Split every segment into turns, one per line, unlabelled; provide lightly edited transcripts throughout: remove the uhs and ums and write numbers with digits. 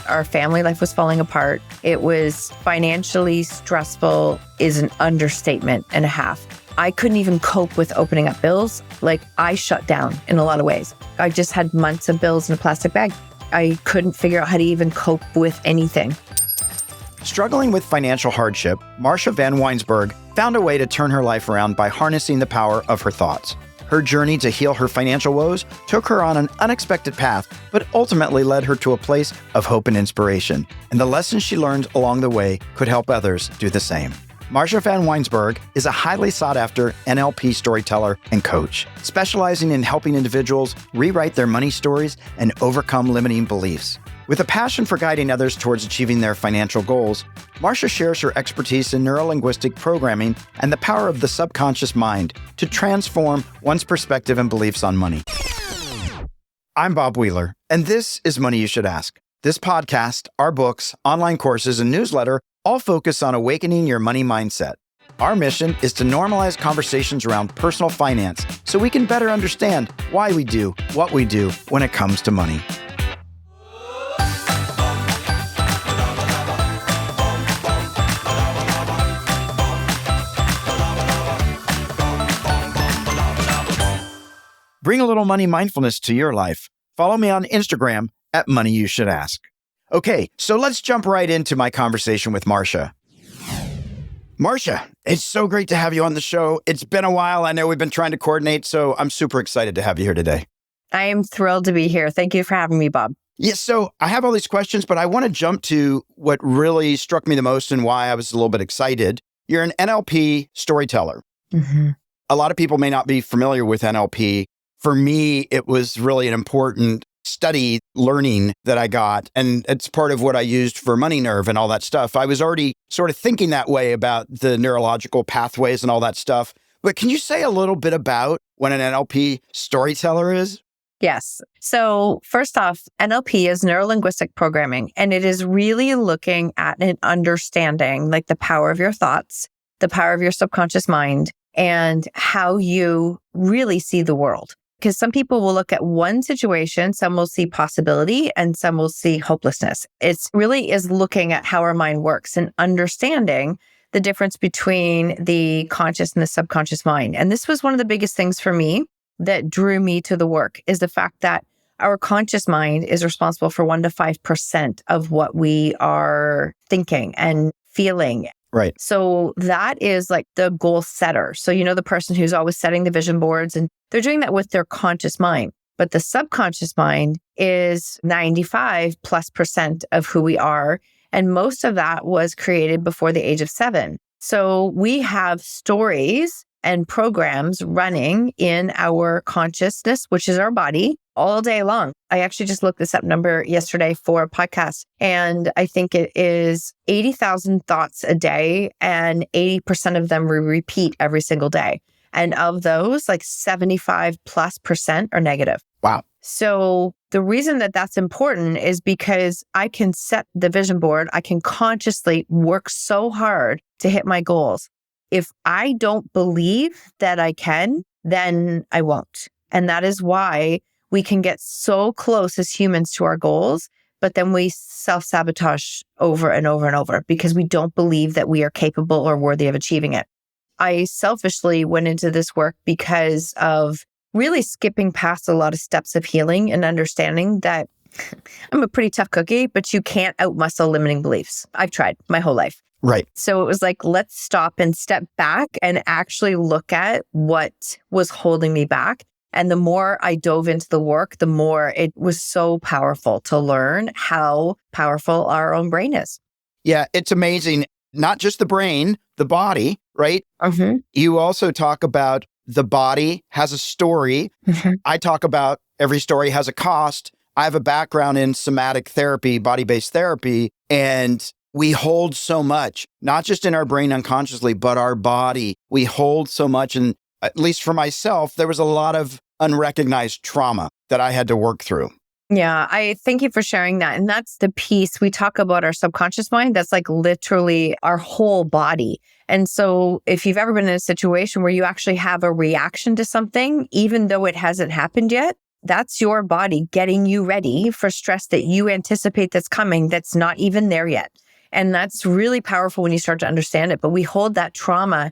Our family life was falling apart. It was financially stressful is an understatement and a half. I couldn't even cope with opening up bills. Like, I shut down in a lot of ways. I just had months of bills in a plastic bag. I couldn't figure out how to even cope with anything.
Struggling with financial hardship, Marsha Vanwynsberghe found a way to turn her life around by harnessing the power of her thoughts. Her journey to heal her financial woes took her on an unexpected path, but ultimately led her to a place of hope and inspiration. And the lessons she learned along the way could help others do the same. Marsha Vanwynsberghe is a highly sought-after NLP storyteller and coach, specializing in helping individuals rewrite their money stories and overcome limiting beliefs. With a passion for guiding others towards achieving their financial goals, Marsha shares her expertise in neuro-linguistic programming and the power of the subconscious mind to transform one's perspective and beliefs on money. I'm Bob Wheeler, and this is Money You Should Ask. This podcast, our books, online courses, and newsletter all focus on awakening your money mindset. Our mission is to normalize conversations around personal finance so we can better understand why we do what we do when it comes to money. Bring a little money mindfulness to your life. Follow me on Instagram at Money You Should Ask. Okay, so let's jump right into my conversation with Marsha. Marsha, it's so great to have you on the show. It's been a while. I know we've been trying to coordinate, so I'm super excited to have you here today.
I am thrilled to be here. Thank you for having me, Bob.
Yes, so I have all these questions, but I want to jump to what really struck me the most and why I was a little bit excited. You're an NLP storyteller.
Mm-hmm.
A lot of people may not be familiar with NLP. For me, it was really an important study learning that I got, and it's part of what I used for Money Nerve and all that stuff. I was already sort of thinking that way about the neurological pathways and all that stuff. But can you say a little bit about what an NLP storyteller is?
Yes. So first off, NLP is neuro-linguistic programming, and it is really looking at and understanding like the power of your thoughts, the power of your subconscious mind, and how you really see the world. Because some people will look at one situation, some will see possibility, and some will see hopelessness. It really is looking at how our mind works and understanding the difference between the conscious and the subconscious mind. And this was one of the biggest things for me that drew me to the work, is the fact that our conscious mind is responsible for 1% to 5% of what we are thinking and feeling.
Right.
So that is like the goal setter. So, the person who's always setting the vision boards, and they're doing that with their conscious mind. But the subconscious mind is 95+% of who we are. And most of that was created before the age of 7. So we have stories and programs running in our consciousness, which is our body, all day long. I actually just looked this up number yesterday for a podcast, and I think it is 80,000 thoughts a day, and 80% of them we repeat every single day. And of those, like 75+% are negative.
Wow.
So the reason that that's important is because I can set the vision board. I can consciously work so hard to hit my goals. If I don't believe that I can, then I won't. And that is why we can get so close as humans to our goals, but then we self-sabotage over and over and over because we don't believe that we are capable or worthy of achieving it. I selfishly went into this work because of really skipping past a lot of steps of healing and understanding that I'm a pretty tough cookie, but you can't outmuscle limiting beliefs. I've tried my whole life.
Right.
So it was like, let's stop and step back and actually look at what was holding me back. And the more I dove into the work, the more it was so powerful to learn how powerful our own brain is.
Yeah, it's amazing. Not just the brain, the body, right?
Mm-hmm.
You also talk about the body has a story.
Mm-hmm.
I talk about every story has a cost. I have a background in somatic therapy, body-based therapy, and we hold so much, not just in our brain unconsciously, but our body. We hold so much. And at least for myself, there was a lot of unrecognized trauma that I had to work through.
Yeah, I thank you for sharing that. And that's the piece we talk about our subconscious mind. That's like literally our whole body. And so if you've ever been in a situation where you actually have a reaction to something, even though it hasn't happened yet, That's your body getting you ready for stress that you anticipate that's coming that's not even there yet. And that's really powerful when you start to understand it. But we hold that trauma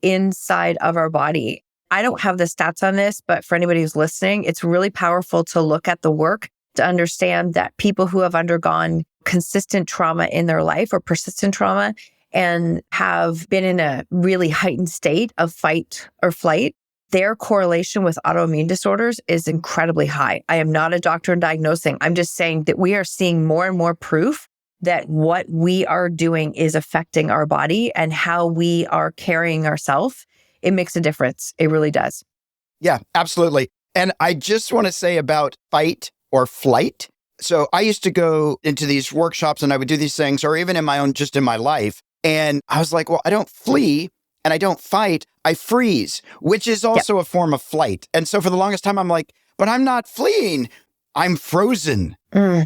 inside of our body. I don't have the stats on this, but for anybody who's listening, it's really powerful to look at the work to understand that people who have undergone consistent trauma in their life or persistent trauma and have been in a really heightened state of fight or flight, their correlation with autoimmune disorders is incredibly high. I am not a doctor in diagnosing. I'm just saying that we are seeing more and more proof that what we are doing is affecting our body and how we are carrying ourselves. It makes a difference. It really does.
Yeah, absolutely. And I just want to say about fight or flight. So I used to go into these workshops and I would do these things, or even in my own, just in my life. And I was like, well, I don't flee and I don't fight. I freeze, which is also a form of flight. And so for the longest time, I'm like, but I'm not fleeing. I'm frozen.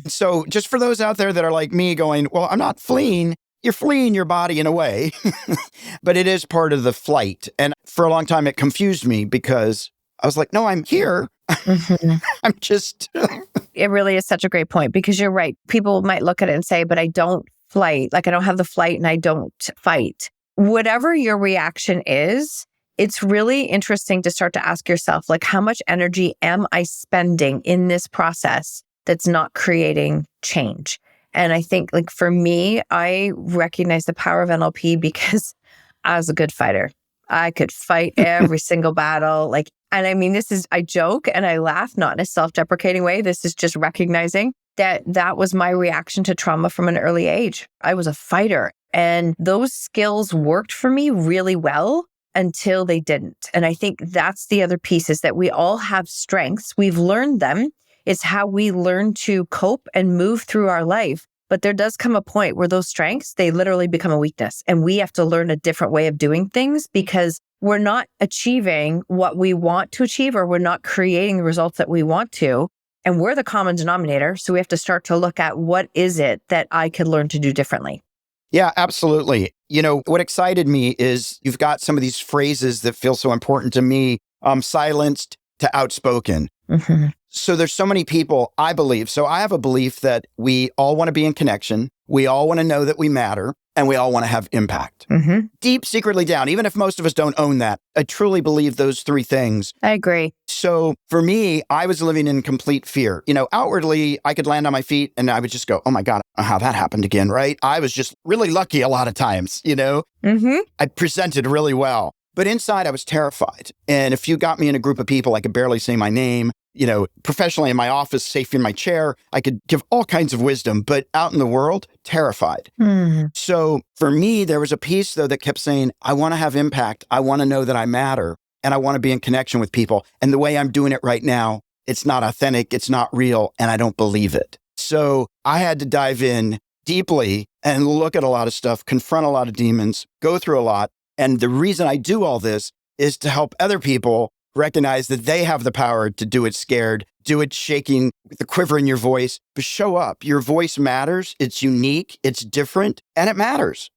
So just for those out there that are like me going, well, I'm not fleeing. You're fleeing your body in a way, but it is part of the flight. And for a long time, it confused me because I was like, no, I'm here. I'm just...
It really is such a great point because you're right. People might look at it and say, but I don't flight. Like I don't have the flight and I don't fight. Whatever your reaction is, it's really interesting to start to ask yourself, like, how much energy am I spending in this process that's not creating change? And I think, like, for me, I recognize the power of NLP because I was a good fighter. I could fight every single battle. Like, and I mean, I joke and I laugh, not in a self-deprecating way. This is just recognizing that was my reaction to trauma from an early age. I was a fighter and those skills worked for me really well until they didn't. And I think that's the other piece is that we all have strengths. We've learned them. It's how we learn to cope and move through our life. But there does come a point where those strengths, they literally become a weakness. And we have to learn a different way of doing things because we're not achieving what we want to achieve or we're not creating the results that we want to. And we're the common denominator. So we have to start to look at what is it that I could learn to do differently.
Yeah, absolutely. You know, what excited me is you've got some of these phrases that feel so important to me, silenced to outspoken. So there's so many people, I believe. So I have a belief that we all want to be in connection. We all want to know that we matter and we all want to have impact. Deep secretly down, even if most of us don't own that, I truly believe those three things.
I agree.
So for me, I was living in complete fear. You know, outwardly, I could land on my feet and I would just go, oh my God, how that happened again, right? I was just really lucky a lot of times, you know? I presented really well. But inside, I was terrified. And if you got me in a group of people, I could barely say my name. You know, professionally in my office, safe in my chair, I could give all kinds of wisdom, but out in the world, terrified. So for me, there was a piece, though, that kept saying, I want to have impact. I want to know that I matter. And I want to be in connection with people. And the way I'm doing it right now, it's not authentic. It's not real. And I don't believe it. So I had to dive in deeply and look at a lot of stuff, confront a lot of demons, go through a lot. And the reason I do all this is to help other people recognize that they have the power to do it scared, do it shaking with the quiver in your voice, but show up. Your voice matters. It's unique. It's different. And it matters.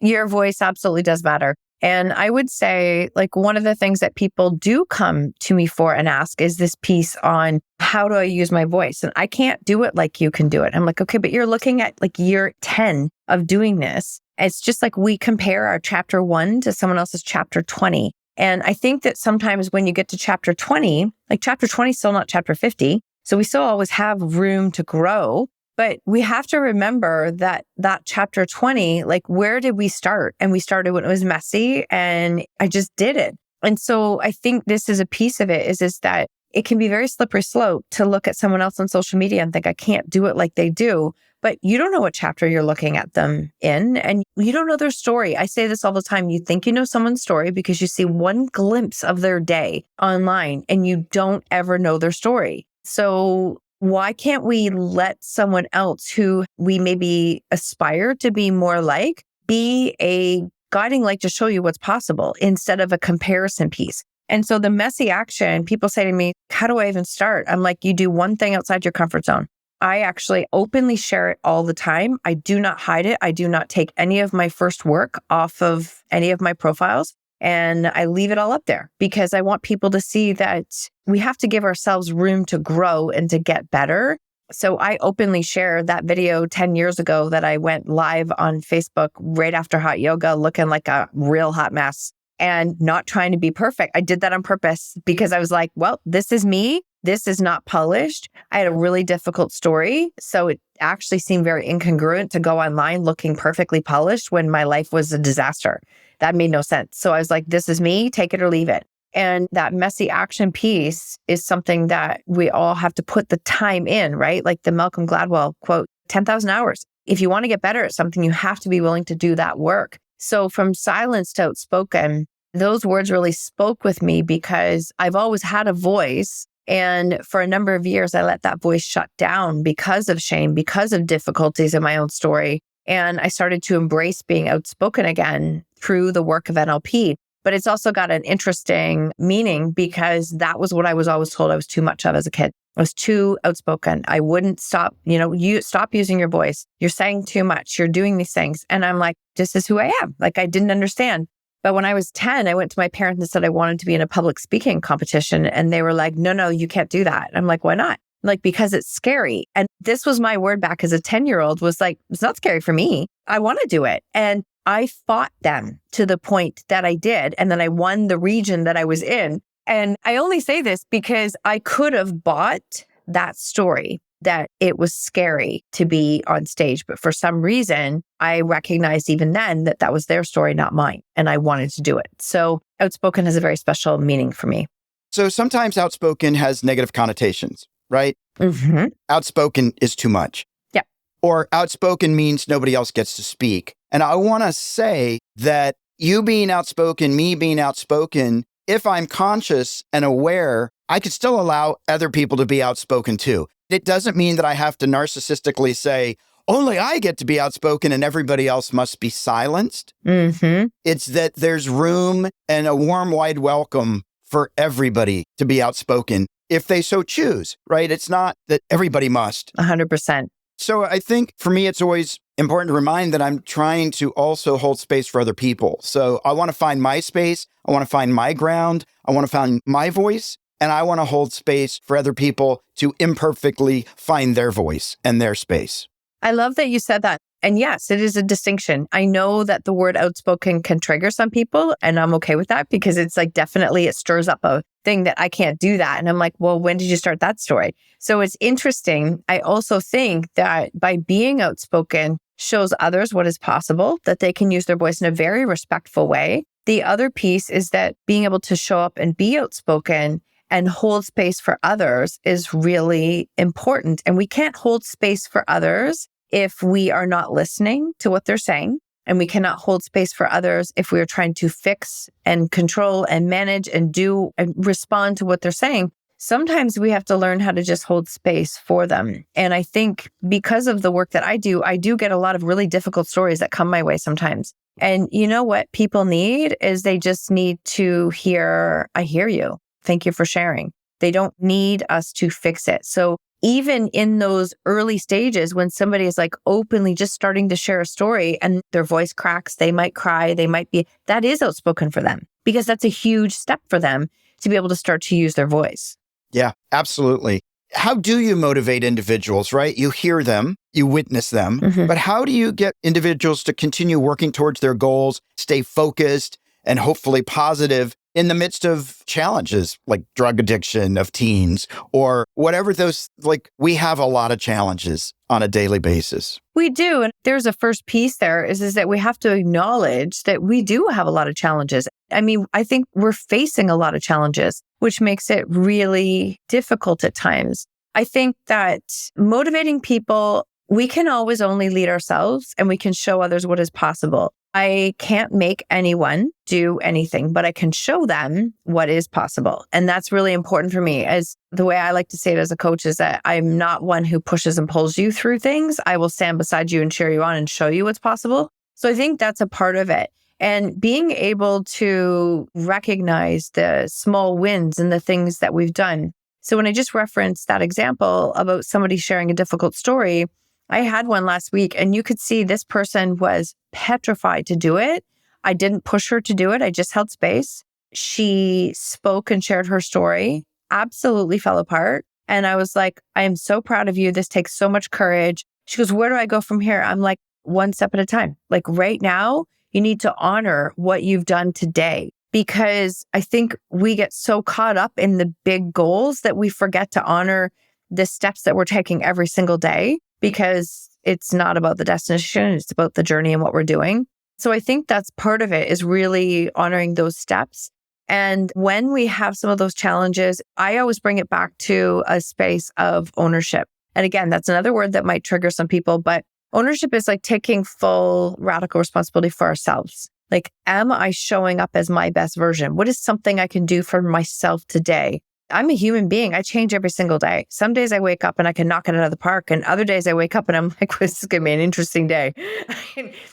Your voice absolutely does matter. And I would say, like, one of the things that people do come to me for and ask is this piece on how do I use my voice? And I can't do it like you can do it. I'm like, okay, but you're looking at like year 10 of doing this. It's just like we compare our chapter 1 to someone else's chapter 20. And I think that sometimes when you get to chapter 20, like chapter 20 is still not chapter 50. So we still always have room to grow. But we have to remember that chapter 20, like, where did we start? And we started when it was messy and I just did it. And so I think this is a piece of it is that it can be very slippery slope to look at someone else on social media and think, I can't do it like they do. But you don't know what chapter you're looking at them in and you don't know their story. I say this all the time. You think you know someone's story because you see one glimpse of their day online and you don't ever know their story. So why can't we let someone else who we maybe aspire to be more like be a guiding light to show you what's possible instead of a comparison piece? And so the messy action, people say to me, how do I even start? I'm like, you do one thing outside your comfort zone. I actually openly share it all the time. I do not hide it. I do not take any of my first work off of any of my profiles. And I leave it all up there because I want people to see that we have to give ourselves room to grow and to get better. So I openly share that video 10 years ago that I went live on Facebook right after hot yoga, looking like a real hot mess and not trying to be perfect. I did that on purpose because I was like, well, this is me. This is not polished. I had a really difficult story. So it actually seemed very incongruent to go online looking perfectly polished when my life was a disaster. That made no sense. So I was like, this is me, take it or leave it. And that messy action piece is something that we all have to put the time in, right? Like the Malcolm Gladwell quote, 10,000 hours. If you want to get better at something, you have to be willing to do that work. So from silence to outspoken, those words really spoke with me because I've always had a voice. And for a number of years, I let that voice shut down because of shame, because of difficulties in my own story. And I started to embrace being outspoken again through the work of NLP. But it's also got an interesting meaning because that was what I was always told I was too much of as a kid. I was too outspoken. I wouldn't stop, you stop using your voice. You're saying too much. You're doing these things. And I'm like, this is who I am. Like I didn't understand. But when I was 10, I went to my parents and said I wanted to be in a public speaking competition. And they were like, no, you can't do that. I'm like, why not? Like, because it's scary. And this was my word back as a 10-year-old was like, it's not scary for me. I want to do it. And I fought them to the point that I did. And then I won the region that I was in. And I only say this because I could have bought that story that it was scary to be on stage. But for some reason, I recognized even then that that was their story, not mine. And I wanted to do it. So outspoken has a very special meaning for me.
So sometimes outspoken has negative connotations, right?
Mm-hmm.
Outspoken is too much.
Yeah.
Or outspoken means nobody else gets to speak. And I want to say that you being outspoken, me being outspoken, if I'm conscious and aware, I could still allow other people to be outspoken too. It doesn't mean that I have to narcissistically say, only I get to be outspoken and everybody else must be silenced.
Mm-hmm.
It's that there's room and a warm, wide welcome for everybody to be outspoken if they so choose, right? It's not that everybody must.
100%.
So I think for me, it's always important to remind that I'm trying to also hold space for other people. So I want to find my space. I want to find my ground. I want to find my voice. And I want to hold space for other people to imperfectly find their voice and their space.
I love that you said that. And yes, it is a distinction. I know that the word outspoken can trigger some people, and I'm okay with that because it's like definitely it stirs up a thing that I can't do that. And I'm like, well, when did you start that story? So it's interesting. I also think that by being outspoken shows others what is possible, that they can use their voice in a very respectful way. The other piece is that being able to show up and be outspoken and hold space for others is really important. And we can't hold space for others if we are not listening to what they're saying. And we cannot hold space for others if we are trying to fix and control and manage and do and respond to what they're saying. Sometimes we have to learn how to just hold space for them. And I think because of the work that I do get a lot of really difficult stories that come my way sometimes. And you know what people need is they just need to hear, I hear you. Thank you for sharing. They don't need us to fix it. So even in those early stages, when somebody is like openly just starting to share a story and their voice cracks, they might cry, that is outspoken for them because that's a huge step for them to be able to start to use their voice.
Yeah, absolutely. How do you motivate individuals, right? You hear them, you witness them, but how do you get individuals to continue working towards their goals, stay focused, and hopefully positive in the midst of challenges like drug addiction of teens or whatever those, like we have a lot of challenges on a daily basis.
We do. And there's a first piece there is that we have to acknowledge that we do have a lot of challenges. I mean, I think we're facing a lot of challenges, which makes it really difficult at times. I think that motivating people, we can always only lead ourselves and we can show others what is possible. I can't make anyone do anything, but I can show them what is possible. And that's really important for me. As the way I like to say it as a coach is that I'm not one who pushes and pulls you through things. I will stand beside you and cheer you on and show you what's possible. So I think that's a part of it. And being able to recognize the small wins and the things that we've done. So when I just referenced that example about somebody sharing a difficult story, I had one last week and you could see this person was petrified to do it. I didn't push her to do it. I just held space. She spoke and shared her story, absolutely fell apart. And I was like, I am so proud of you. This takes so much courage. She goes, where do I go from here? I'm like, one step at a time. Like right now, you need to honor what you've done today, because I think we get so caught up in the big goals that we forget to honor the steps that we're taking every single day, because it's not about the destination. It's about the journey and what we're doing. So I think that's part of it, is really honoring those steps. And when we have some of those challenges, I always bring it back to a space of ownership. And again, that's another word that might trigger some people, but ownership is like taking full radical responsibility for ourselves. Like, am I showing up as my best version? What is something I can do for myself today? I'm a human being. I change every single day. Some days I wake up and I can knock it out of the park. And other days I wake up and I'm like, this is going to be an interesting day.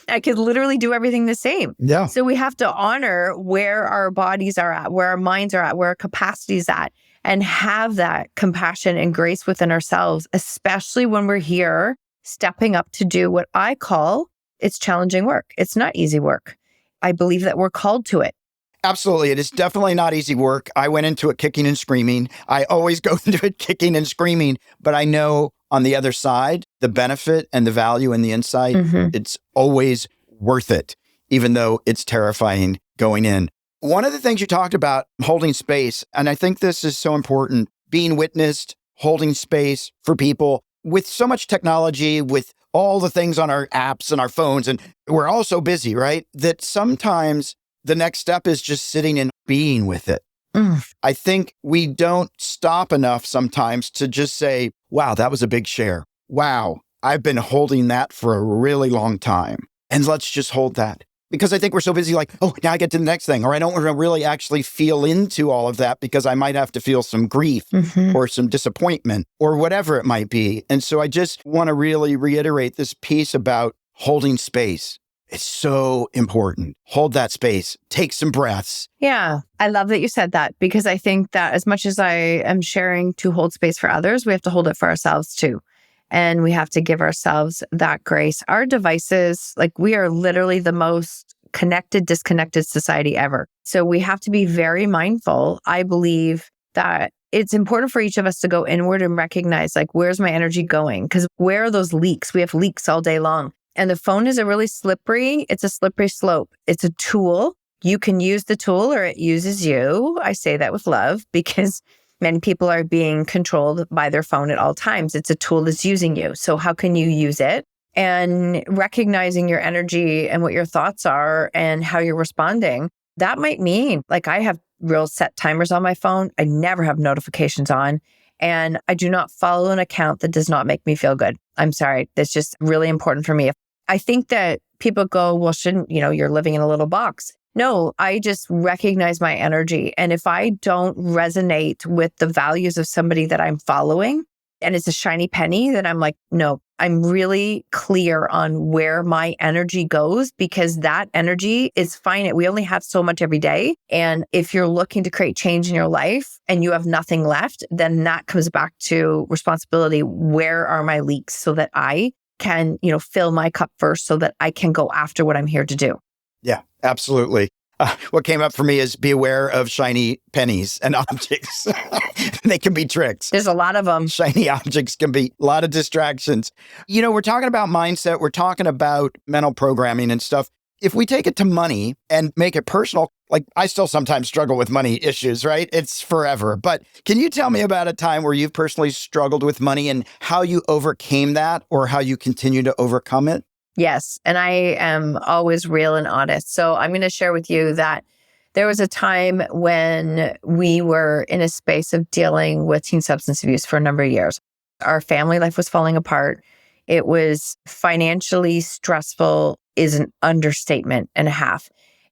I could literally do everything the same.
Yeah.
So we have to honor where our bodies are at, where our minds are at, where our capacity is at, and have that compassion and grace within ourselves, especially when we're here stepping up to do what I call, it's challenging work. It's not easy work. I believe that we're called to it.
Absolutely. It is definitely not easy work. I went into it kicking and screaming. I always go into it kicking and screaming, but I know on the other side, the benefit and the value and the insight, it's always worth it, even though it's terrifying going in. One of the things you talked about, holding space, and I think this is so important, being witnessed, holding space for people with so much technology, with all the things on our apps and our phones, and we're all so busy, right? That sometimes the next step is just sitting and being with it. I think we don't stop enough sometimes to just say, wow, that was a big share. Wow, I've been holding that for a really long time. And let's just hold that. Because I think we're so busy like, oh, now I get to the next thing. Or I don't want to really actually feel into all of that because I might have to feel some grief or some disappointment or whatever it might be. And so I just want to really reiterate this piece about holding space. It's so important. Hold that space. Take some breaths.
Yeah, I love that you said that, because I think that as much as I am sharing to hold space for others, we have to hold it for ourselves too. And we have to give ourselves that grace. Our devices, like, we are literally the most connected, disconnected society ever. So we have to be very mindful. I believe that it's important for each of us to go inward and recognize, like, where's my energy going? Because where are those leaks? We have leaks all day long. And the phone is it's a slippery slope. It's a tool. You can use the tool or it uses you. I say that with love, because many people are being controlled by their phone at all times. It's a tool that's using you. So how can you use it? And recognizing your energy and what your thoughts are and how you're responding. That might mean, like, I have real set timers on my phone. I never have notifications on. And I do not follow an account that does not make me feel good. I'm sorry. That's just really important for me. I think that people go, well, shouldn't, you're living in a little box. No, I just recognize my energy. And if I don't resonate with the values of somebody that I'm following, and it's a shiny penny, then I'm like, no, I'm really clear on where my energy goes, because that energy is finite. We only have so much every day. And if you're looking to create change in your life and you have nothing left, then that comes back to responsibility. Where are my leaks so that I can, fill my cup first so that I can go after what I'm here to do?
Yeah, absolutely. What came up for me is be aware of shiny pennies and objects. They can be tricks.
There's a lot of them.
Shiny objects can be a lot of distractions. We're talking about mindset. We're talking about mental programming and stuff. If we take it to money and make it personal, like, I still sometimes struggle with money issues, right? It's forever. But can you tell me about a time where you've personally struggled with money and how you overcame that, or how you continue to overcome it?
Yes. And I am always real and honest. So I'm going to share with you that there was a time when we were in a space of dealing with teen substance abuse for a number of years. Our family life was falling apart. It was financially stressful, is an understatement and a half.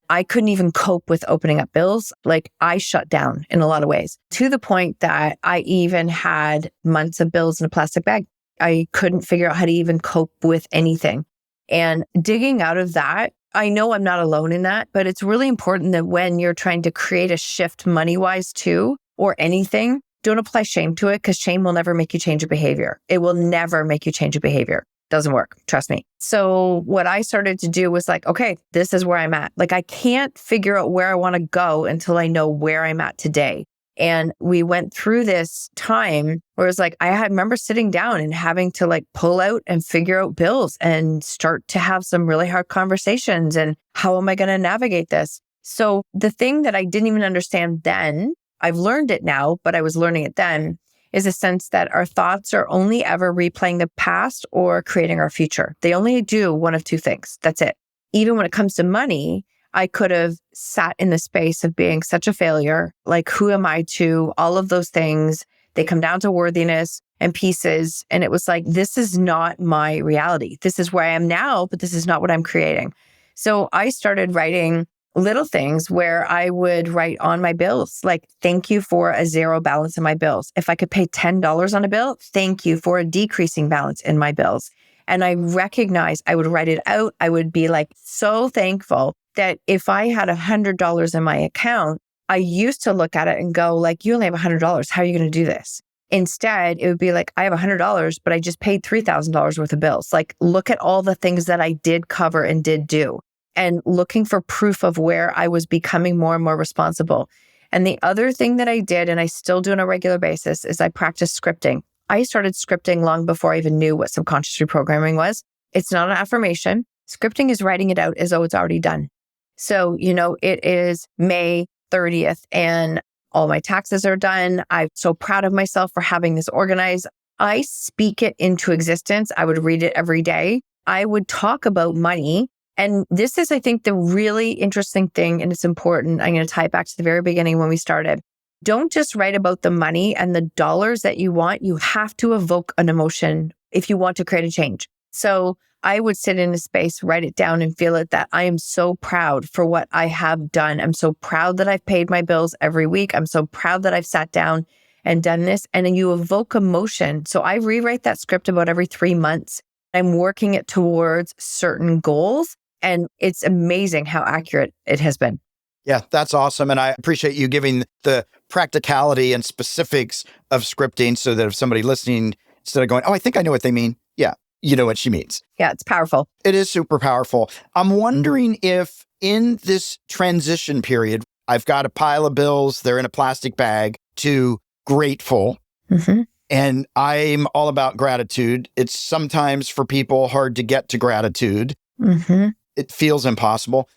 I couldn't even cope with opening up bills. Like, I shut down in a lot of ways, to the point that I even had months of bills in a plastic bag. I couldn't figure out how to even cope with anything. And digging out of that, I know I'm not alone in that, but it's really important that when you're trying to create a shift money-wise too, or anything, don't apply shame to it, because shame will never make you change your behavior. It will never make you change your behavior. Doesn't work. Trust me. So what I started to do was like, okay, this is where I'm at. Like I can't figure out where I want to go until I know where I'm at today. And we went through this time where it was like, I remember sitting down and having to like pull out and figure out bills and start to have some really hard conversations. And how am I going to navigate this? So the thing that I didn't even understand then, I've learned it now, but I was learning it then, is a sense that our thoughts are only ever replaying the past or creating our future. They only do one of two things. That's it. Even when it comes to money, I could have sat in the space of being such a failure. Like, who am I to? All of those things, they come down to worthiness and pieces. And it was like, this is not my reality. This is where I am now, but this is not what I'm creating. So I started writing little things where I would write on my bills, like, thank you for a zero balance in my bills. If I could pay $10 on a bill, thank you for a decreasing balance in my bills. And I recognized I would write it out. I would be like so thankful that if I had $100 in my account, I used to look at it and go like, you only have $100. How are you going to do this? Instead, it would be like, I have $100, but I just paid $3,000 worth of bills. Like, look at all the things that I did cover and did do. And looking for proof of where I was becoming more and more responsible. And the other thing that I did, and I still do on a regular basis, is I practiced scripting. I started scripting long before I even knew what subconscious reprogramming was. It's not an affirmation. Scripting is writing it out as though it's already done. So, it is May 30th and all my taxes are done. I'm so proud of myself for having this organized. I speak it into existence. I would read it every day. I would talk about money. And this is, I think, the really interesting thing, and it's important. I'm going to tie it back to the very beginning when we started. Don't just write about the money and the dollars that you want. You have to evoke an emotion if you want to create a change. So I would sit in a space, write it down and feel it, that I am so proud for what I have done. I'm so proud that I've paid my bills every week. I'm so proud that I've sat down and done this. And then you evoke emotion. So I rewrite that script about every 3 months. I'm working it towards certain goals. And it's amazing how accurate it has been.
Yeah, that's awesome. And I appreciate you giving the practicality and specifics of scripting so that if somebody listening, instead of going, oh, I think I know what they mean. Yeah, you know what she means.
Yeah, it's powerful.
It is super powerful. I'm wondering if in this transition period, I've got a pile of bills, they're in a plastic bag, to grateful.
Mm-hmm.
And I'm all about gratitude. It's sometimes for people hard to get to gratitude.
Mm-hmm.
It feels impossible.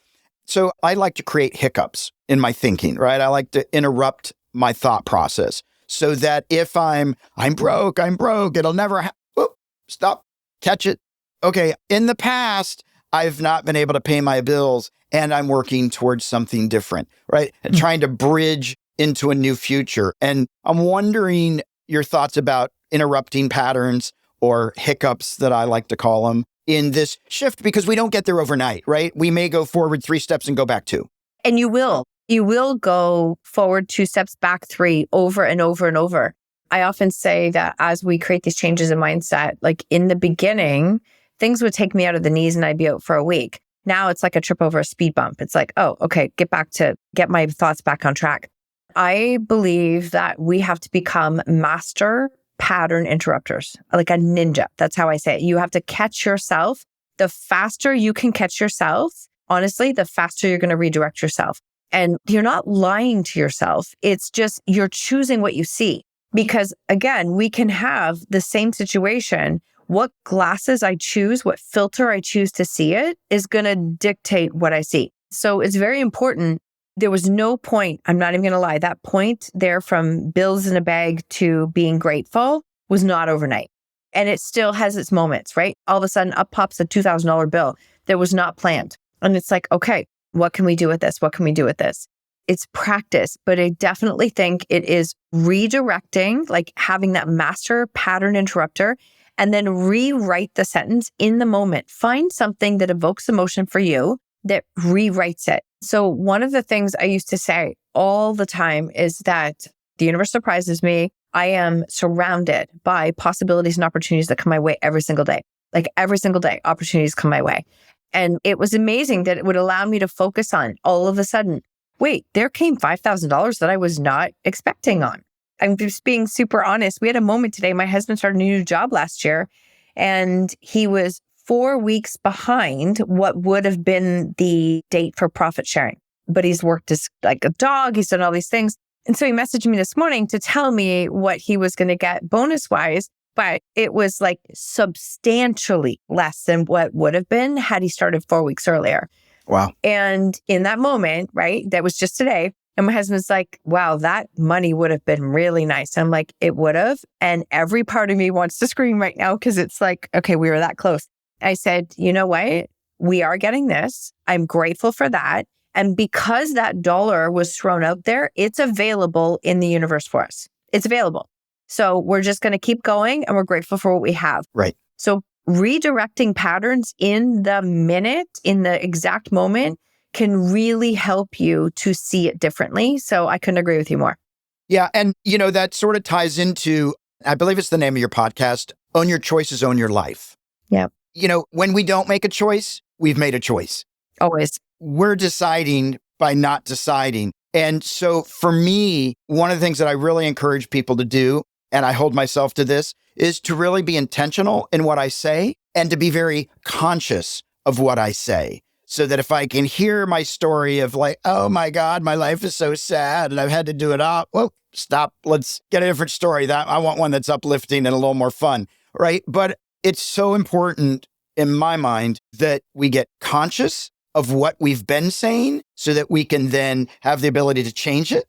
So I like to create hiccups in my thinking, right? I like to interrupt my thought process so that if I'm broke, it'll never stop, catch it. Okay, in the past, I've not been able to pay my bills and I'm working towards something different, right? And trying to bridge into a new future. And I'm wondering your thoughts about interrupting patterns or hiccups that I like to call them in this shift, because we don't get there overnight, right? We may go forward 3 steps and go back 2.
And you will go forward 2 steps, back 3, over and over and over. I often say that as we create these changes in mindset, like in the beginning, things would take me out of the knees and I'd be out for a week. Now it's like a trip over a speed bump. It's like, oh, okay, get my thoughts back on track. I believe that we have to become master pattern interrupters, like a ninja. That's how I say it. You have to catch yourself. The faster you can catch yourself, honestly, the faster you're going to redirect yourself. And you're not lying to yourself. It's just you're choosing what you see. Because again, we can have the same situation. What glasses I choose, what filter I choose to see it is going to dictate what I see. So it's very important. There was no point, I'm not even going to lie, that point there from bills in a bag to being grateful was not overnight. And it still has its moments, right? All of a sudden up pops a $2,000 bill that was not planned. And it's like, okay, what can we do with this? What can we do with this? It's practice, but I definitely think it is redirecting, like having that master pattern interrupter, and then rewrite the sentence in the moment. Find something that evokes emotion for you that rewrites it. So one of the things I used to say all the time is that the universe surprises me. I am surrounded by possibilities and opportunities that come my way every single day. Like every single day, opportunities come my way. And it was amazing that it would allow me to focus on all of a sudden, wait, there came $5,000 that I was not expecting on. I'm just being super honest. We had a moment today. My husband started a new job last year. And he was 4 weeks behind what would have been the date for profit sharing. But he's worked as like a dog. He's done all these things. And so he messaged me this morning to tell me what he was going to get bonus wise. But it was like substantially less than what would have been had he started 4 weeks earlier.
Wow.
And in that moment, right, that was just today. And my husband's like, wow, that money would have been really nice. I'm like, it would have. And every part of me wants to scream right now because it's like, okay, we were that close. I said, you know what? We are getting this. I'm grateful for that. And because that dollar was thrown out there, it's available in the universe for us. It's available. So we're just going to keep going and we're grateful for what we have.
Right.
So redirecting patterns in the minute, in the exact moment, can really help you to see it differently. So I couldn't agree with you more.
Yeah. And, that sort of ties into, I believe it's the name of your podcast, Own Your Choices, Own Your Life.
Yeah.
When we don't make a choice, we've made a choice.
Always.
We're deciding by not deciding. And so for me, one of the things that I really encourage people to do, and I hold myself to this, is to really be intentional in what I say and to be very conscious of what I say. So that if I can hear my story of like, oh my God, my life is so sad and I've had to do it all. Well, stop. Let's get a different story. That I want one that's uplifting and a little more fun, right? But it's so important in my mind that we get conscious of what we've been saying so that we can then have the ability to change it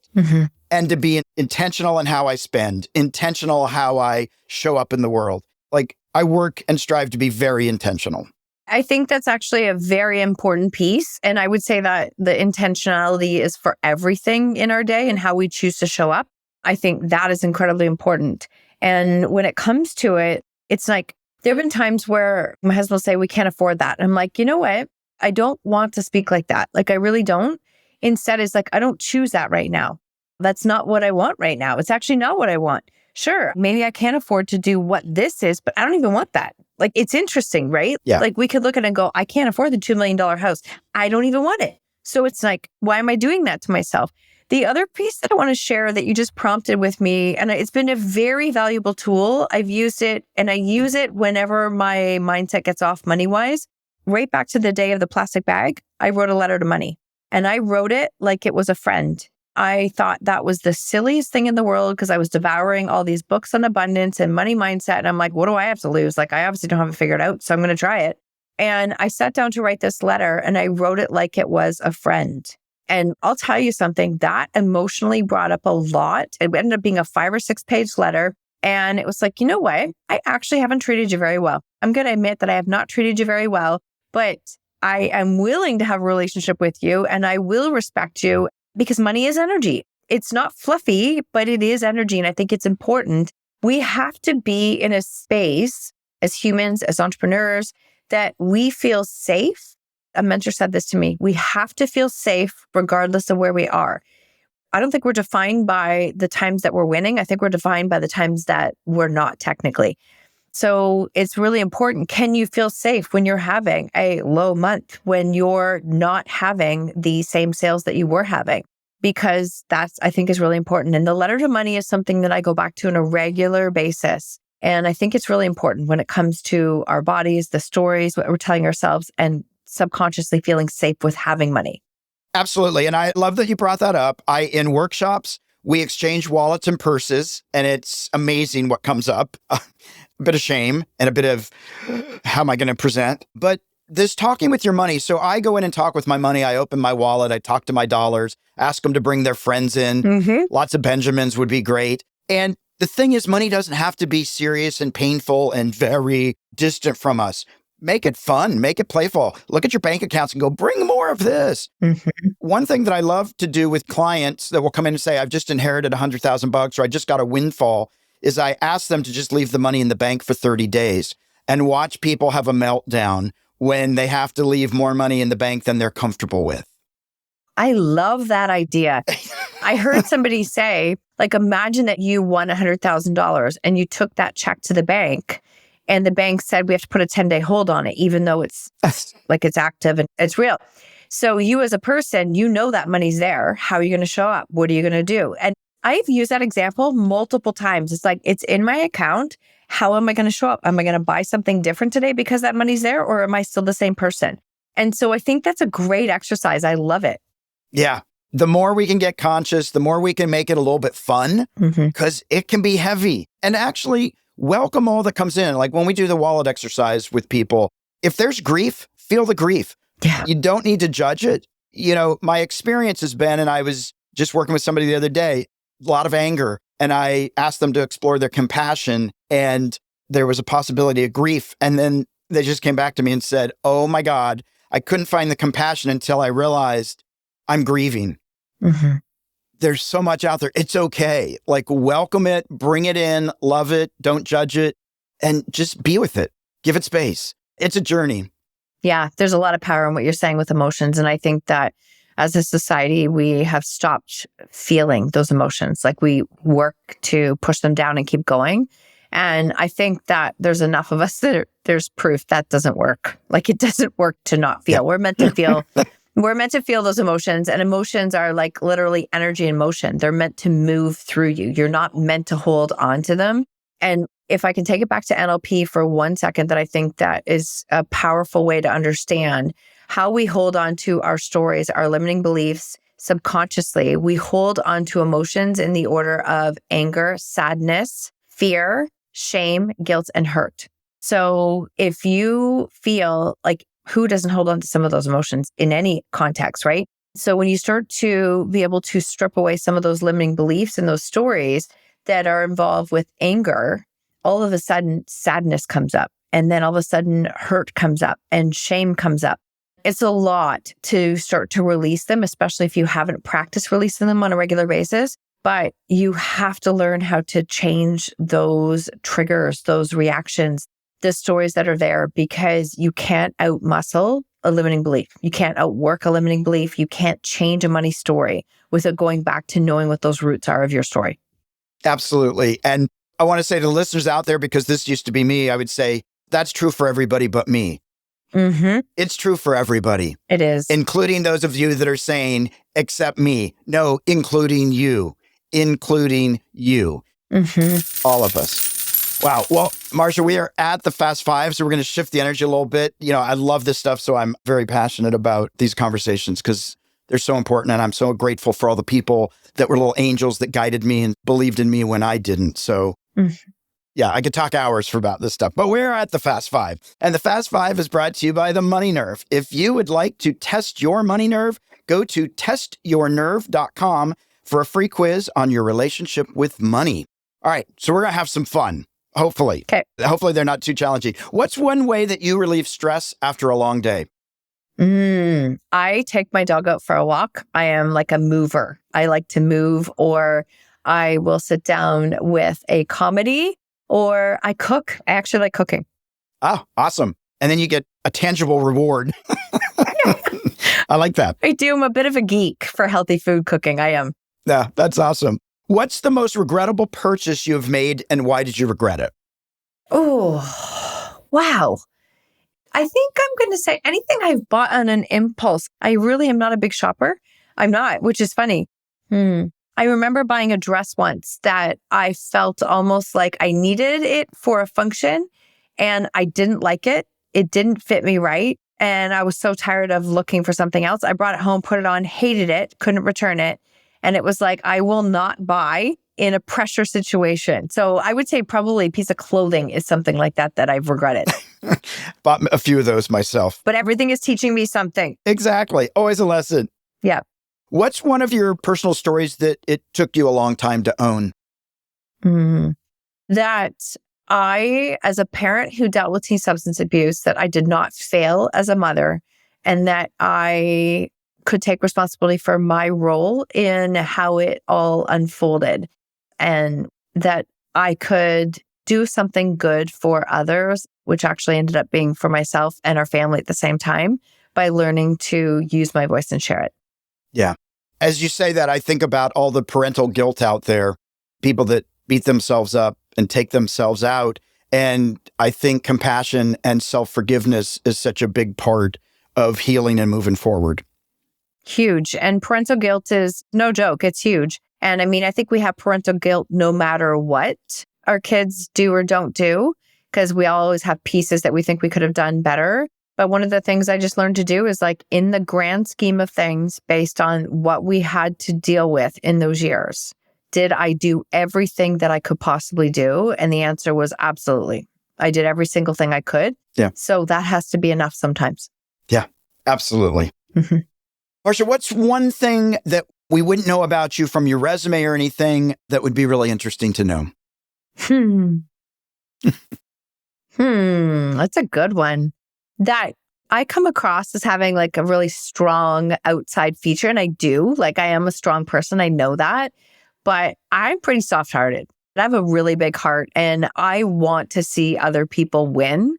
and to be intentional in how I spend, intentional how I show up in the world. Like I work and strive to be very intentional.
I think that's actually a very important piece. And I would say that the intentionality is for everything in our day and how we choose to show up. I think that is incredibly important. And when it comes to it, it's like, there have been times where my husband will say, we can't afford that. And I'm like, you know what? I don't want to speak like that. Like, I really don't. Instead, it's like, I don't choose that right now. That's not what I want right now. It's actually not what I want. Sure, maybe I can't afford to do what this is, but I don't even want that. Like, it's interesting, right?
Yeah.
Like, we could look at it and go, I can't afford the $2 million house. I don't even want it. So it's like, why am I doing that to myself? The other piece that I want to share that you just prompted with me, and it's been a very valuable tool. I've used it and I use it whenever my mindset gets off money-wise. Right back to the day of the plastic bag, I wrote a letter to money and I wrote it like it was a friend. I thought that was the silliest thing in the world because I was devouring all these books on abundance and money mindset. And I'm like, what do I have to lose? Like, I obviously don't have it figured out, so I'm going to try it. And I sat down to write this letter and I wrote it like it was a friend. And I'll tell you something, that emotionally brought up a lot. It ended up being a 5 or 6 page letter. And it was like, you know what? I actually haven't treated you very well. I'm going to admit that I have not treated you very well, but I am willing to have a relationship with you and I will respect you because money is energy. It's not fluffy, but it is energy. And I think it's important. We have to be in a space as humans, as entrepreneurs, that we feel safe. A mentor said this to me. We have to feel safe regardless of where we are. I don't think we're defined by the times that we're winning. I think we're defined by the times that we're not technically. So it's really important. Can you feel safe when you're having a low month, when you're not having the same sales that you were having? Because that's, I think, is really important. And the letter to money is something that I go back to on a regular basis. And I think it's really important when it comes to our bodies, the stories, what we're telling ourselves, and subconsciously feeling safe with having money.
Absolutely. And I love that you brought that up. In workshops, we exchange wallets and purses, and it's amazing what comes up. A bit of shame and a bit of, how am I going to present? But this talking with your money. So I go in and talk with my money. I open my wallet. I talk to my dollars, ask them to bring their friends in. Lots of Benjamins would be great. And the thing is, money doesn't have to be serious and painful and very distant from us. Make it fun, make it playful. Look at your bank accounts and go, bring more of this. One thing that I love to do with clients that will come in and say, I've just inherited $100,000 or I just got a windfall, is I ask them to just leave the money in the bank for 30 days and watch people have a meltdown when they have to leave more money in the bank than they're comfortable with.
I love that idea. I heard somebody say, like, imagine that you won $100,000 and you took that check to the bank and the bank said, we have to put a 10-day hold on it, even though it's like it's active and it's real. So you as a person, you know that money's there. How are you going to show up? What are you going to do? And I've used that example multiple times. It's like, it's in my account. How am I going to show up? Am I going to buy something different today because that money's there, or am I still the same person? And so I think that's a great exercise. I love it.
Yeah. The more we can get conscious, the more we can make it a little bit fun, because it can be heavy. And actually welcome all that comes in. Like when we do the wallet exercise with people, if there's grief, feel the grief.
Yeah.
You don't need to judge it. You know, my experience has been, and I was just working with somebody the other day, a lot of anger. And I asked them to explore their compassion, and there was a possibility of grief. And then they just came back to me and said, oh my God, I couldn't find the compassion until I realized I'm grieving. There's so much out there. It's okay. Like, welcome it, bring it in, love it, don't judge it, and just be with it. Give it space. It's a journey.
Yeah, there's a lot of power in what you're saying with emotions. And I think that as a society, we have stopped feeling those emotions. Like, we work to push them down and keep going. And I think that there's enough of us that there's proof that doesn't work. Like, it doesn't work to not feel. We're meant to feel. We're meant to feel those emotions, and emotions are like literally energy in motion. They're meant to move through you. You're not meant to hold on to them. And if I can take it back to NLP for 1 second, that I think that is a powerful way to understand how we hold on to our stories, our limiting beliefs subconsciously. We hold on to emotions in the order of anger, sadness, fear, shame, guilt, and hurt. So if you feel like, who doesn't hold on to some of those emotions in any context, right? So when you start to be able to strip away some of those limiting beliefs and those stories that are involved with anger, all of a sudden sadness comes up. And then all of a sudden hurt comes up and shame comes up. It's a lot to start to release them, especially if you haven't practiced releasing them on a regular basis. But you have to learn how to change those triggers, those reactions, the stories that are there, because you can't outmuscle a limiting belief. You can't outwork a limiting belief. You can't change a money story without going back to knowing what those roots are of your story.
Absolutely. And I want to say to listeners out there, because this used to be me, I would say that's true for everybody but me. It's true for everybody.
It is.
Including those of you that are saying, except me. No, including you. Including you. All of us. Wow. Well, Marsha, we are at the Fast Five, so we're going to shift the energy a little bit. You know, I love this stuff, so I'm very passionate about these conversations because they're so important, and I'm so grateful for all the people that were little angels that guided me and believed in me when I didn't. So, yeah, I could talk hours for about this stuff, but we're at the Fast Five, and the Fast Five is brought to you by the Money Nerve. If you would like to test your money nerve, go to testyournerve.com for a free quiz on your relationship with money. All right, so we're going to have some fun. Hopefully.
Okay.
Hopefully they're not too challenging. What's one way that you relieve stress after a long day?
I take my dog out for a walk. I am like a mover. I like to move, or I will sit down with a comedy, or I cook. I actually like cooking.
Oh, awesome. And then you get a tangible reward. I like that.
I do. I'm a bit of a geek for healthy food cooking. I am.
Yeah, that's awesome. What's the most regrettable purchase you have made, and why did you regret it?
Oh, wow. I think I'm going to say anything I've bought on an impulse. I really am not a big shopper. I'm not, which is funny. I remember buying a dress once that I felt almost like I needed it for a function, and I didn't like it. It didn't fit me right. And I was so tired of looking for something else. I brought it home, put it on, hated it, couldn't return it. And it was like, I will not buy in a pressure situation. So I would say probably a piece of clothing is something like that that I've regretted.
Bought a few of those myself.
But everything is teaching me something.
Exactly. Always a lesson.
Yeah.
What's one of your personal stories that it took you a long time to own?
That I, as a parent who dealt with teen substance abuse, that I did not fail as a mother, and that I could take responsibility for my role in how it all unfolded, and that I could do something good for others, which actually ended up being for myself and our family at the same time, by learning to use my voice and share it.
Yeah. As you say that, I think about all the parental guilt out there, people that beat themselves up and take themselves out. And I think compassion and self-forgiveness is such a big part of healing and moving forward.
Huge. And parental guilt is no joke. It's huge. And I mean, I think we have parental guilt no matter what our kids do or don't do, because we always have pieces that we think we could have done better. But one of the things I just learned to do is like in the grand scheme of things, based on what we had to deal with in those years, did I do everything that I could possibly do? And the answer was absolutely. I did every single thing I could.
Yeah.
So that has to be enough sometimes.
Yeah, absolutely.
Mm-hmm.
Marsha, what's one thing that we wouldn't know about you from your resume or anything that would be really interesting to know?
That's a good one. That I come across as having like a really strong outside feature. And I do. Like I am a strong person. I know that. But I'm pretty soft-hearted. I have a really big heart and I want to see other people win.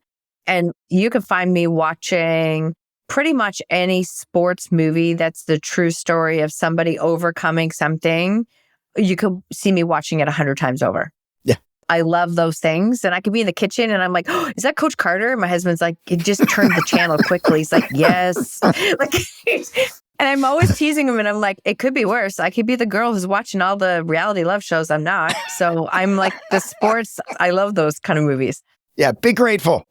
And you can find me watching pretty much any sports movie that's the true story of somebody overcoming something. You could see me watching it 100 times over.
Yeah.
I love those things. And I could be in the kitchen and I'm like, oh, is that Coach Carter? And my husband's like, he just turned the channel quickly. He's like, yes. Like, and I'm always teasing him and I'm like, it could be worse. I could be the girl who's watching all the reality love shows. I'm not. So I'm like the sports. I love those kind of movies.
Yeah, be grateful.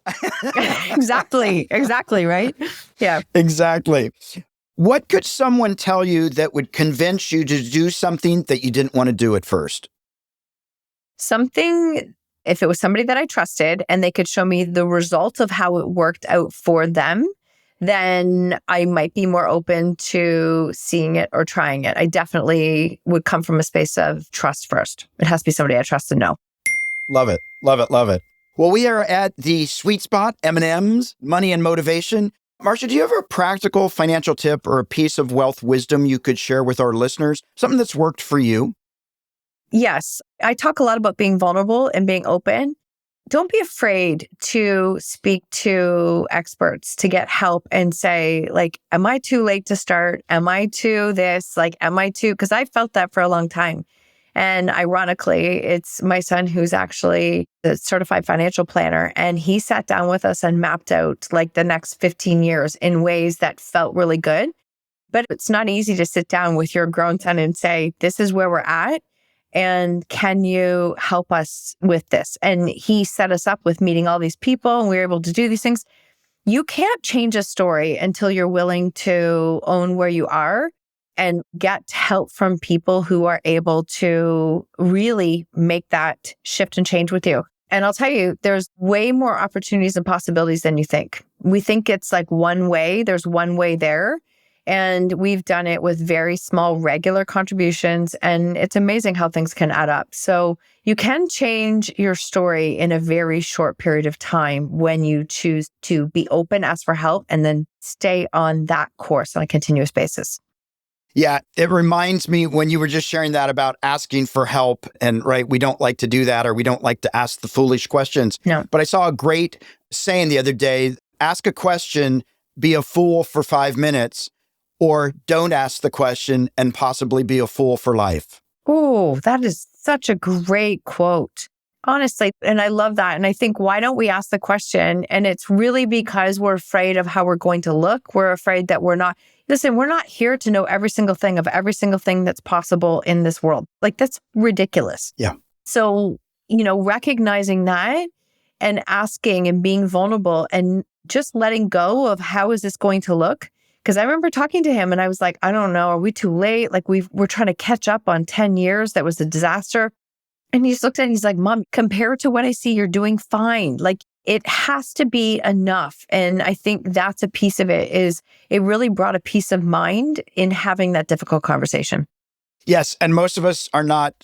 Exactly. Right? Yeah.
Exactly. What could someone tell you that would convince you to do something that you didn't want to do at first?
Something, if it was somebody that I trusted and they could show me the results of how it worked out for them, then I might be more open to seeing it or trying it. I definitely would come from a space of trust first. It has to be somebody I trust and know.
Love it. Love it. Love it. Well, we are at the sweet spot, M&Ms, money and motivation. Marsha, do you have a practical financial tip or a piece of wealth wisdom you could share with our listeners? Something that's worked for you?
Yes. I talk a lot about being vulnerable and being open. Don't be afraid to speak to experts, to get help and say, like, am I too late to start? Am I too this? Like, am I too? Because I felt that for a long time. And ironically, it's my son who's actually the certified financial planner. And he sat down with us and mapped out like the next 15 years in ways that felt really good. But it's not easy to sit down with your grown son and say, this is where we're at. And can you help us with this? And he set us up with meeting all these people and we were able to do these things. You can't change a story until you're willing to own where you are and get help from people who are able to really make that shift and change with you. And I'll tell you, there's way more opportunities and possibilities than you think. We think it's like one way, there's one way there. And we've done it with very small, regular contributions. And it's amazing how things can add up. So you can change your story in a very short period of time when you choose to be open, ask for help, and then stay on that course on a continuous basis.
Yeah, it reminds me when you were just sharing that about asking for help and right, we don't like to do that or we don't like to ask the foolish questions.
No.
But I saw a great saying the other day, ask a question, be a fool for 5 minutes, or don't ask the question and possibly be a fool for life.
Oh, that is such a great quote. Honestly, and I love that. And I think, why don't we ask the question? And it's really because we're afraid of how we're going to look. We're afraid that we're not here to know every single thing of every single thing that's possible in this world. Like, that's ridiculous.
Yeah.
So, recognizing that and asking and being vulnerable and just letting go of how is this going to look? Because I remember talking to him and I was like, I don't know, are we too late? Like we're trying to catch up on 10 years. That was a disaster. And he just looked at it and he's like, Mom, compared to what I see, you're doing fine. Like, it has to be enough. And I think that's a piece of it, is it really brought a peace of mind in having that difficult conversation.
Yes. And most of us are not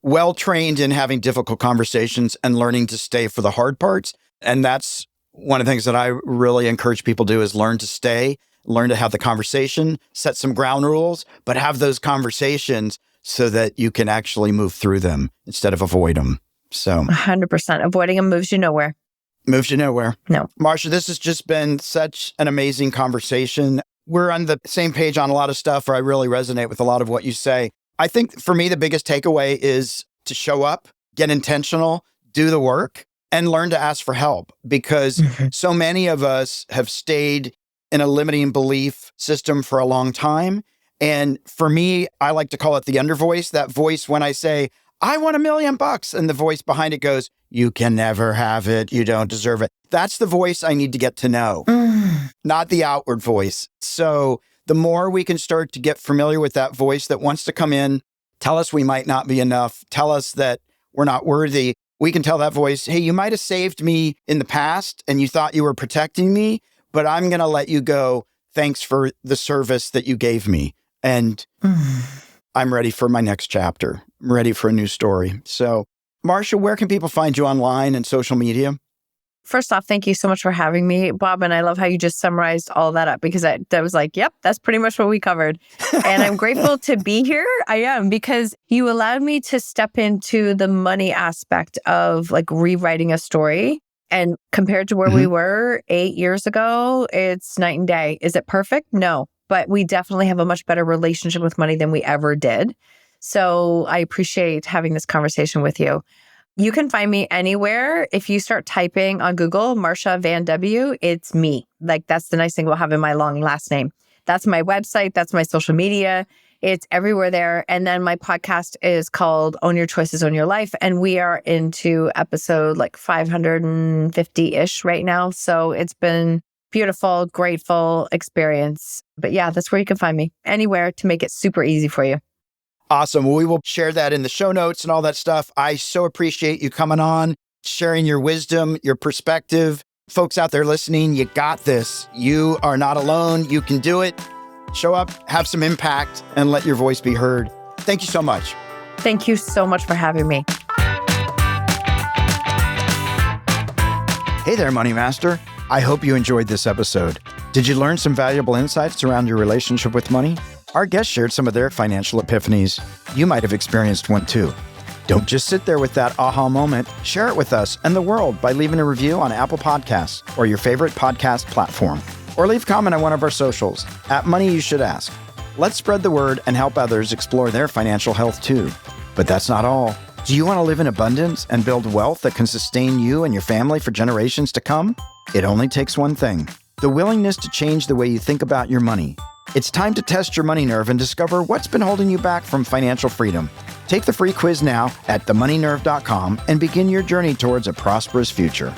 well trained in having difficult conversations and learning to stay for the hard parts. And that's one of the things that I really encourage people to do, is learn to stay, learn to have the conversation, set some ground rules, but have those conversations so that you can actually move through them instead of avoid them. So
100%. Avoiding them moves you nowhere.
Moves you nowhere.
No.
Marsha, this has just been such an amazing conversation. We're on the same page on a lot of stuff, or I really resonate with a lot of what you say. I think for me, the biggest takeaway is to show up, get intentional, do the work, and learn to ask for help, because so many of us have stayed in a limiting belief system for a long time. And for me, I like to call it the under voice, that voice when I say, I want $1 million, and the voice behind it goes, you can never have it. You don't deserve it. That's the voice I need to get to know, not the outward voice. So the more we can start to get familiar with that voice that wants to come in, tell us we might not be enough, tell us that we're not worthy, we can tell that voice, hey, you might have saved me in the past and you thought you were protecting me, but I'm going to let you go. Thanks for the service that you gave me. And I'm ready for my next chapter. I'm ready for a new story. So, Marsha, where can people find you online and social media?
First off, thank you so much for having me, Bob. And I love how you just summarized all that up because I was like, yep, that's pretty much what we covered. And I'm grateful to be here. I am, because you allowed me to step into the money aspect of like rewriting a story. And compared to where we were 8 years ago, it's night and day. Is it perfect? No, but we definitely have a much better relationship with money than we ever did. So I appreciate having this conversation with you. You can find me anywhere. If you start typing on Google, Marsha Vanwynsberghe, it's me. Like, that's the nice thing about having my long last name. That's my website. That's my social media. It's everywhere there. And then my podcast is called Own Your Choices, Own Your Life. And we are into episode like 550-ish right now. So it's been beautiful, grateful experience. But yeah, that's where you can find me. Anywhere to make it super easy for you.
Awesome. Well, we will share that in the show notes and all that stuff. I so appreciate you coming on, sharing your wisdom, your perspective. Folks out there listening, you got this. You are not alone. You can do it. Show up, have some impact, and let your voice be heard. Thank you so much.
Thank you so much for having me.
Hey there, Money Master. I hope you enjoyed this episode. Did you learn some valuable insights around your relationship with money? Our guests shared some of their financial epiphanies. You might have experienced one too. Don't just sit there with that aha moment. Share it with us and the world by leaving a review on Apple Podcasts or your favorite podcast platform. Or leave a comment on one of our socials at Money You Should Ask. Let's spread the word and help others explore their financial health too. But that's not all. Do you want to live in abundance and build wealth that can sustain you and your family for generations to come? It only takes one thing: the willingness to change the way you think about your money. It's time to test your money nerve and discover what's been holding you back from financial freedom. Take the free quiz now at themoneynerve.com and begin your journey towards a prosperous future.